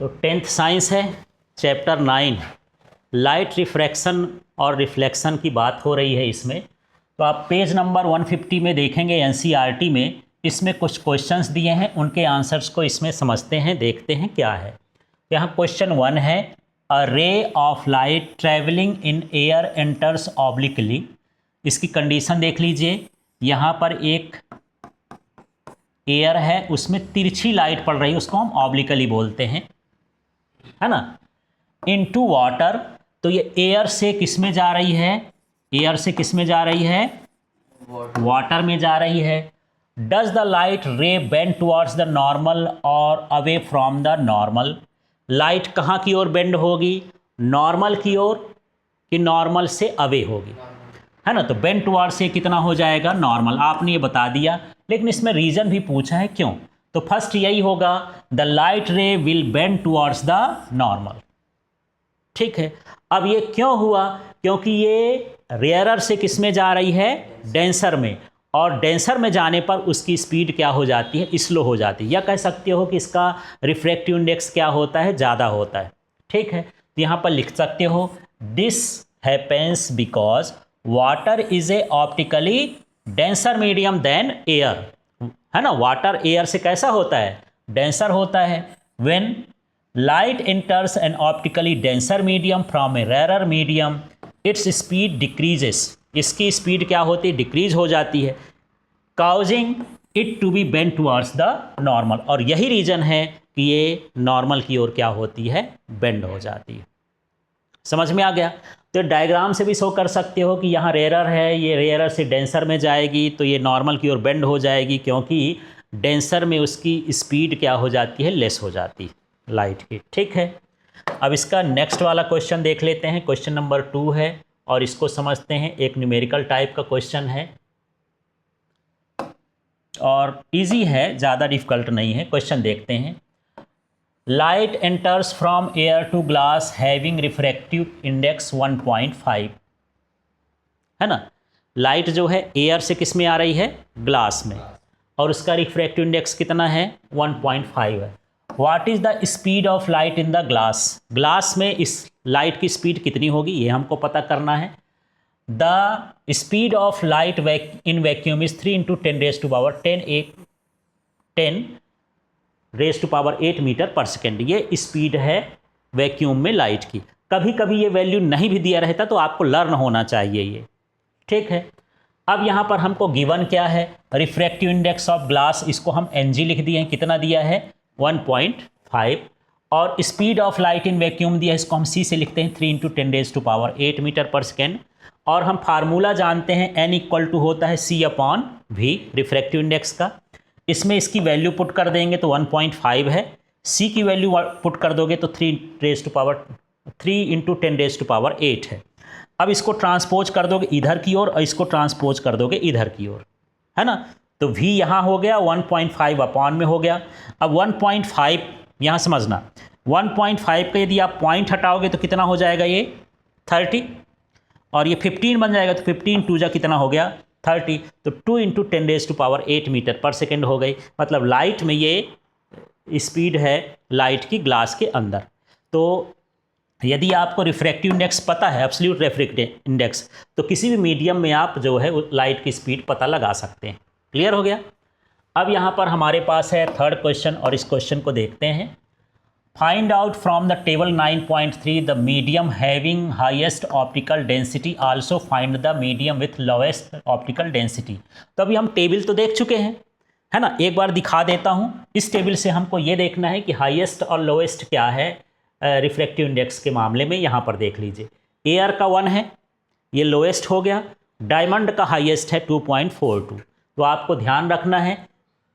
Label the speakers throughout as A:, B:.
A: तो 10th science है, chapter 9 light refraction और रिफ्लेक्शन की बात हो रही है इसमें। तो आप पेज नंबर 150 में देखेंगे एनसीईआरटी में, इसमें कुछ क्वेश्चंस दिए हैं, उनके आंसर्स को इसमें समझते हैं, देखते हैं क्या है। यहाँ क्वेश्चन 1 है, a ray of light travelling in air enters obliquely. इसकी कंडीशन देख लीजिए, यहाँ पर एक एयर है, उसमें तिरछी लाइट पड़ रही है, उसको हम ऑब्लिकली बोलते हैं, है ना। इनटू वाटर, तो ये एयर से किस में जा रही है, एयर से किस में जा रही है, वाटर में जा रही है। Does the light ray bend towards the normal और away from the normal. Light कहाँ की ओर बेंड होगी, नॉर्मल की ओर कि नॉर्मल से अवे होगी, है ना। तो बेंड टुवर्ड्स से कितना हो जाएगा, नॉर्मल, आपने ये बता दिया। लेकिन इसमें रीजन भी पूछा है, क्यों। तो फर्स्ट यही होगा, द लाइट रे will bend towards the normal. ठीक है, अब ये क्यों हुआ, क्योंकि ये रेयरर से किस में जा रही है, डेंसर में, और डेंसर में जाने पर उसकी स्पीड क्या हो जाती है, स्लो हो जाती है, या कह सकते हो कि इसका रिफ्रैक्टिव इंडेक्स क्या होता है, ज़्यादा होता है। ठीक है, तो यहाँ पर लिख सकते हो, this happens because water is a optically denser medium than air, है ना। वाटर एयर से कैसा होता है, डेंसर होता है। When light enters an optically denser medium from a rarer medium, its speed decreases, इसकी स्पीड क्या होती है, डिक्रीज हो जाती है, causing it to be bend towards the normal. और यही रीजन है कि ये नॉर्मल की ओर क्या होती है, बेंड हो जाती है। समझ में आ गया। तो डायग्राम से भी शो कर सकते हो कि यहाँ रेयरर है, ये रेयरर से डेंसर में जाएगी, तो ये नॉर्मल की ओर बेंड हो जाएगी, क्योंकि डेंसर में उसकी स्पीड क्या हो जाती है, लेस हो जाती है लाइट की। ठीक है, अब इसका नेक्स्ट वाला क्वेश्चन देख लेते हैं, क्वेश्चन नंबर 2 है, और इसको समझते हैं। एक न्यूमेरिकल टाइप का क्वेश्चन है और इजी है, ज़्यादा डिफिकल्ट नहीं है। क्वेश्चन देखते हैं, light enters from air to glass having refractive index 1.5, है ना। लाइट जो है एयर से किस में आ रही है, ग्लास में, और उसका रिफ्रैक्टिव इंडेक्स कितना है, 1.5 है। What is the speed of light in the glass, glass में इस लाइट की स्पीड कितनी होगी, ये हमको पता करना है। The speed of light in vacuum is 3 × 10⁸ metre per second, ये स्पीड है वैक्यूम में लाइट की। कभी कभी ये वैल्यू नहीं भी दिया रहता, तो आपको लर्न होना चाहिए ये। ठीक है, अब यहाँ पर हमको गिवन क्या है, रिफ्रैक्टिव इंडेक्स ऑफ ग्लास, इसको हम एनजी लिख दिए हैं, कितना दिया है, 1.5, और speed of light in vacuum दिया है, इसको हम सी से लिखते हैं 3 × 10⁸ मीटर पर सेकेंड। और हम फार्मूला जानते हैं, एन इक्वल टू होता है C/V रिफ्रैक्टिव इंडेक्स का। इसमें इसकी वैल्यू पुट कर देंगे तो 1.5 है, सी की वैल्यू पुट कर दोगे तो 3 × 10⁸ है। अब इसको ट्रांसपोज कर दोगे इधर की ओर, और इसको ट्रांसपोज कर दोगे इधर की ओर, है ना। तो v यहाँ हो गया 1.5 अपॉन में हो गया। अब 1.5 यहाँ समझना, 1.5 का यदि आप पॉइंट हटाओगे तो कितना हो जाएगा, ये 30, और ये 15 बन जाएगा, तो 15 2 जा कितना हो गया, 30, तो 2 × 10⁸ मीटर पर सेकेंड हो गई। मतलब लाइट में ये स्पीड है लाइट की ग्लास के अंदर। तो यदि आपको रिफ्रैक्टिव इंडेक्स पता है, एब्सोल्यूट रिफ्रैक्टिव इंडेक्स, तो किसी भी मीडियम में आप जो है लाइट की स्पीड पता लगा सकते हैं। क्लियर हो गया। अब यहाँ पर हमारे पास है थर्ड क्वेश्चन, और इस क्वेश्चन को देखते हैं। Find out from the table 9.3 the medium having highest optical density, also find the medium with lowest optical density. तो अभी हम टेबल तो देख चुके हैं, है ना। एक बार दिखा देता हूँ, इस टेबल से हमको ये देखना है कि हाईएस्ट और लोएस्ट क्या है रिफ्रैक्टिव इंडेक्स के मामले में। यहाँ पर देख लीजिए, एयर का 1 है, ये लोएस्ट हो गया, डायमंड का हाईएस्ट है 2.42। तो आपको ध्यान रखना है,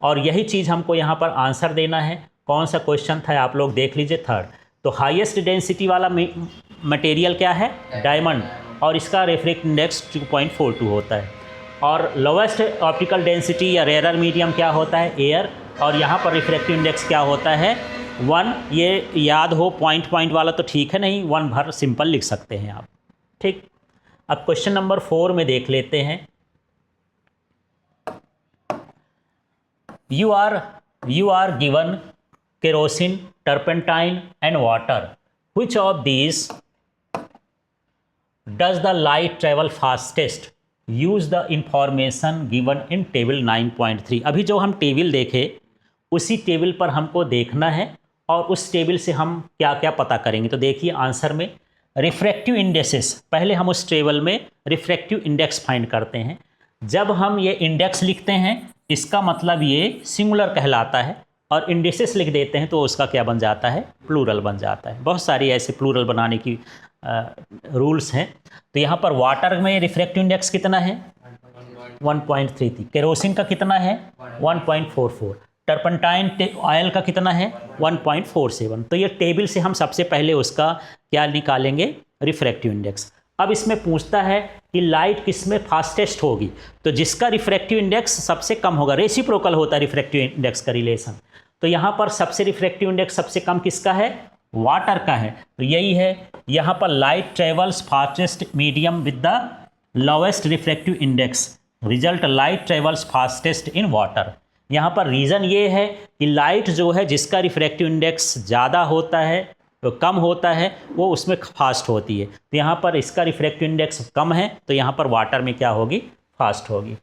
A: और यही चीज़ हमको यहाँ पर आंसर देना है। कौन सा क्वेश्चन था आप लोग देख लीजिए, थर्ड। तो हाईएस्ट डेंसिटी वाला मटेरियल क्या है, डायमंड, और इसका रिफ्रैक्टिव इंडेक्स 2.42 होता है। और लोवेस्ट ऑप्टिकल डेंसिटी या रेयरर मीडियम क्या होता है, एयर, और यहाँ पर रिफ्रैक्टिव इंडेक्स क्या होता है, 1। ये याद हो, पॉइंट वाला तो ठीक है नहीं, 1 भर सिंपल लिख सकते हैं आप। ठीक, अब क्वेश्चन नंबर 4 में देख लेते हैं। You are given kerosene, turpentine and water. Which of these does the light travel fastest? Use the information given in table 9.3. अभी जो हम टेबल देखे उसी टेबल पर हमको देखना है और उस टेबल से हम क्या क्या पता करेंगे। तो देखिए आंसर में रिफ्रैक्टिव इंडेक्सेस, पहले हम उस टेबल में रिफ्रैक्टिव इंडेक्स फाइंड करते हैं। जब हम ये इंडेक्स लिखते हैं इसका मतलब ये सिंगुलर कहलाता है, और इंडेक्सेस लिख देते हैं तो उसका क्या बन जाता है, प्लूरल बन जाता है। बहुत सारी ऐसे प्लूरल बनाने की रूल्स हैं। तो यहाँ पर वाटर में रिफ्रैक्टिव इंडेक्स कितना है, 1.33। केरोसिन का कितना है, 1.44। टर्पंटाइन ऑयल का कितना है, 1.47। तो ये टेबल से हम सबसे पहले उसका क्या निकालेंगे, रिफ्रैक्टिव इंडेक्स। अब इसमें पूछता है कि लाइट किस में फास्टेस्ट होगी, तो जिसका रिफ्रैक्टिव इंडेक्स सबसे कम होगा, रेसिप्रोकल होता है रिफ्रैक्टिव इंडेक्स का रिलेशन। तो यहाँ पर सबसे रिफ्रैक्टिव इंडेक्स सबसे कम किसका है, वाटर का है। तो यही है यहाँ पर light travels fastest medium with the lowest refractive index, result light travels fastest in water. यहाँ पर रीज़न ये है कि लाइट जो है जिसका रिफ्रैक्टिव इंडेक्स ज़्यादा होता है, तो कम होता है, वो उसमें फास्ट होती है। तो यहाँ पर इसका रिफ्रैक्टिव इंडेक्स कम है, तो यहाँ पर वाटर में क्या होगी, फास्ट होगी।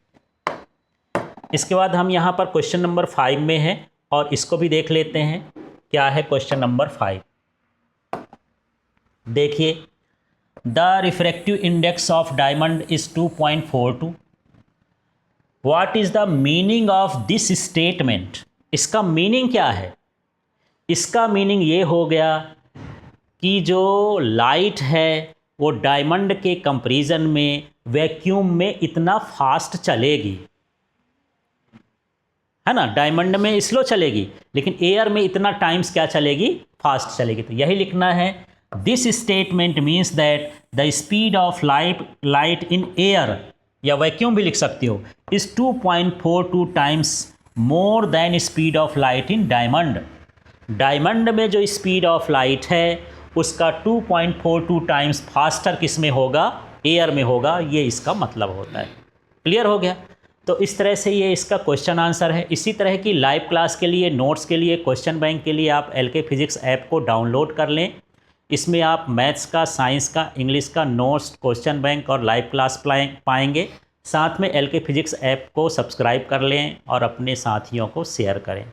A: इसके बाद हम यहाँ पर क्वेश्चन नंबर 5 में हैं और इसको भी देख लेते हैं। क्या है क्वेश्चन नंबर 5, देखिए the refractive index of diamond is 2.42। What is the meaning of this statement. इसका मीनिंग क्या है, इसका मीनिंग ये हो गया कि जो लाइट है वो डायमंड के कंपैरिजन में वैक्यूम में इतना फास्ट चलेगी, है ना। डायमंड में स्लो चलेगी लेकिन एयर में इतना टाइम्स क्या चलेगी, फास्ट चलेगी। तो यही लिखना है, this statement means that the speed of light in air, या वैक्यूम भी लिख सकते हो, is 2.42 times more than speed of light in diamond. Diamond में जो स्पीड ऑफ लाइट है उसका 2.42 टाइम्स फास्टर किस में होगा, एयर में होगा। ये इसका मतलब होता है। क्लियर हो गया। तो इस तरह से ये इसका क्वेश्चन आंसर है। इसी तरह की लाइव क्लास के लिए, नोट्स के लिए, क्वेश्चन बैंक के लिए आप LK फिजिक्स ऐप को डाउनलोड कर लें। इसमें आप मैथ्स का, साइंस का, इंग्लिश का नोट्स, क्वेश्चन बैंक और लाइव क्लास पाएंगे। साथ में LK फिजिक्स ऐप को सब्सक्राइब कर लें और अपने साथियों को शेयर करें।